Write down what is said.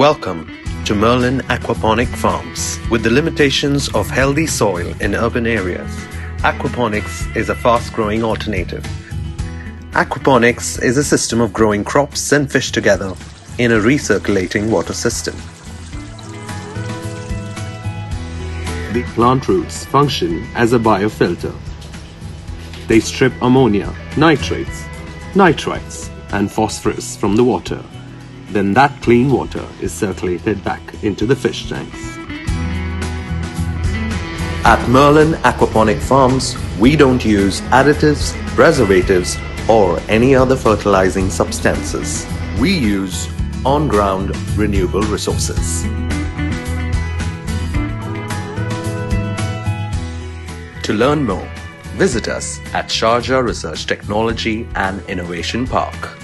Welcome to Merlin Aquaponic Farms. With the limitations of healthy soil in urban areas, aquaponics is a fast-growing alternative. Aquaponics is a system of growing crops and fish together in a recirculating water system. The plant roots function as a biofilter. They strip ammonia, nitrates, nitrites, and phosphorus from the water. Then that clean water is circulated back into the fish tanks. At Merlin Aquaponic Farms, we don't use additives, preservatives, or any other fertilizing substances. We use on-ground renewable resources. To learn more, visit us at Sharjah Research Technology and Innovation Park.